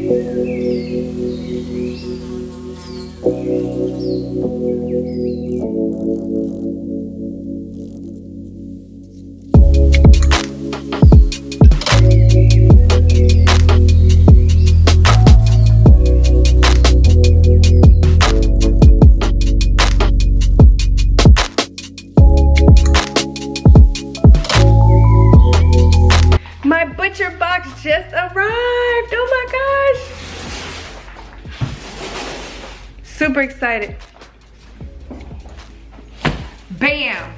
My butcher box just arrived. Oh my gosh. Super excited. Bam.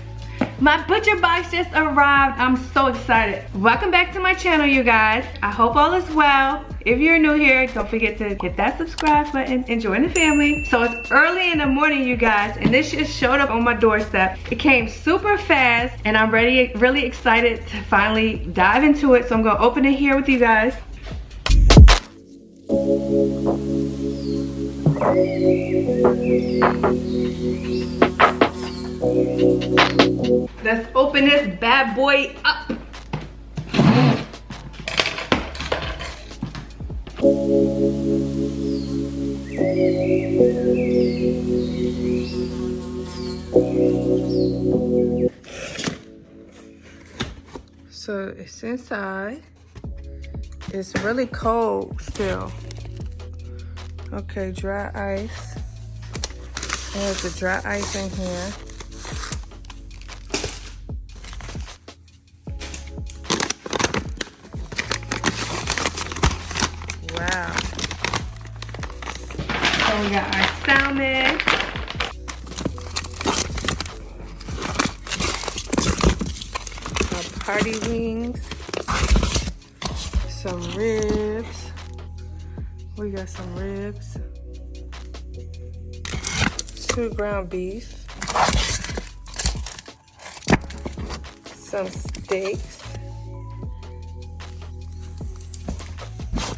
My butcher box just arrived. I'm so excited. Welcome back to my channel, you guys. I hope all is well. If you're new here, don't forget to hit that subscribe button and join the family. So it's early in the morning, you guys, and this just showed up on my doorstep. It came super fast, and I'm really excited to finally dive into it. So I'm gonna open it here with you guys. Let's open this bad boy up. So it's inside. It's really cold still. Okay, dry ice. There's the dry ice in here. Wow. So we got our salmon. Our party wings. Some ribs. We got some ribs. 2 ground beef. Some steaks.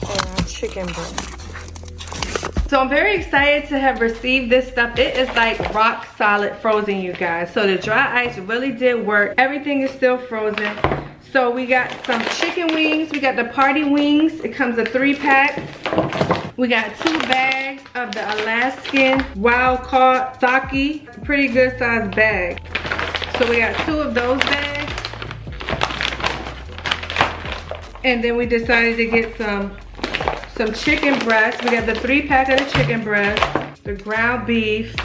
And our chicken breast. So I'm very excited to have received this stuff. It is like rock solid frozen, you guys. So the dry ice really did work. Everything is still frozen. So we got some chicken wings. We got the party wings. It comes a 3-pack. We got 2 bags of the Alaskan wild caught sake. Pretty good sized bag. So we got 2 of those bags. And then we decided to get some chicken breast. We got the 3-pack of the chicken breast, the ground beef,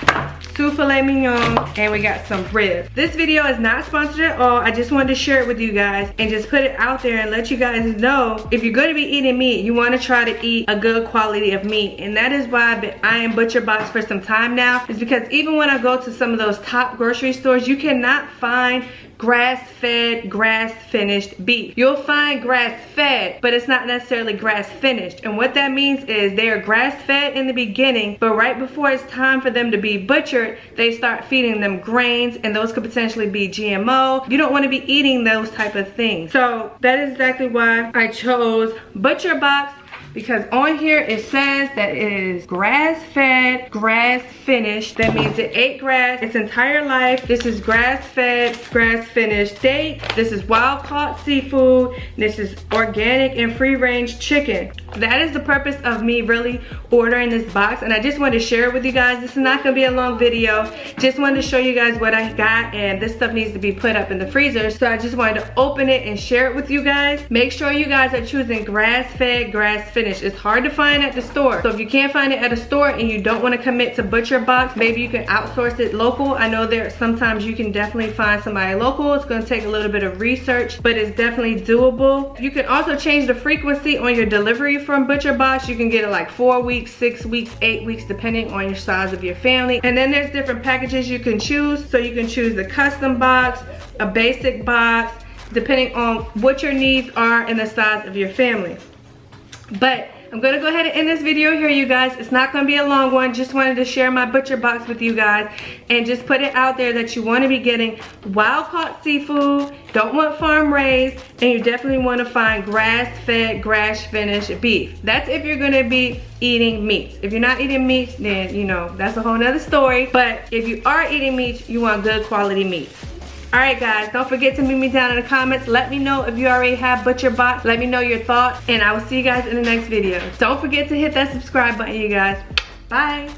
2 filet mignon, and we got some ribs. This video is not sponsored at all. I just wanted to share it with you guys and just put it out there and let you guys know if you're going to be eating meat, you want to try to eat a good quality of meat. And that is why I've been eyeing ButcherBox for some time now, is because even when I go to some of those top grocery stores, you cannot find grass-fed, grass-finished beef. You'll find grass-fed, but it's not necessarily grass-finished. And what that means is they are grass-fed in the beginning, but right before it's time for them to be butchered, they start feeding them grains, and those could potentially be GMO. You don't want to be eating those type of things. So that is exactly why I chose ButcherBox, because on here it says that it is grass-fed, grass-finished. That means it ate grass its entire life. This is grass-fed, grass-finished steak. This is wild-caught seafood. This is organic and free-range chicken. That is the purpose of me really ordering this box, and I just wanted to share it with you guys. This is not going to be a long video. Just wanted to show you guys what I got, and this stuff needs to be put up in the freezer, so I just wanted to open it and share it with you guys. Make sure you guys are choosing grass-fed, grass-finished. It's hard to find at the store, so if you can't find it at a store and you don't want to commit to ButcherBox, maybe you can outsource it local. I know there sometimes you can definitely find somebody local. It's going to take a little bit of research, but it's definitely doable. You can also change the frequency on your delivery from ButcherBox. You can get it like 4 weeks, 6 weeks, 8 weeks, depending on your size of your family. And then there's different packages you can choose. So you can choose the custom box, a basic box, depending on what your needs are and the size of your family. But I'm gonna go ahead and end this video here, you guys. It's not gonna be a long one. Just wanted to share my ButcherBox with you guys and just put it out there that you want to be getting wild-caught seafood, don't want farm-raised, and you definitely want to find grass-fed, grass-finished beef. That's if you're gonna be eating meat. If you're not eating meat, then you know that's a whole nother story. But if you are eating meat, you want good quality meat. Alright guys, don't forget to meet me down in the comments. Let me know if you already have butcherbox. Let me know your thoughts, and I will see you guys in the next video. Don't forget to hit that subscribe button, you guys. Bye.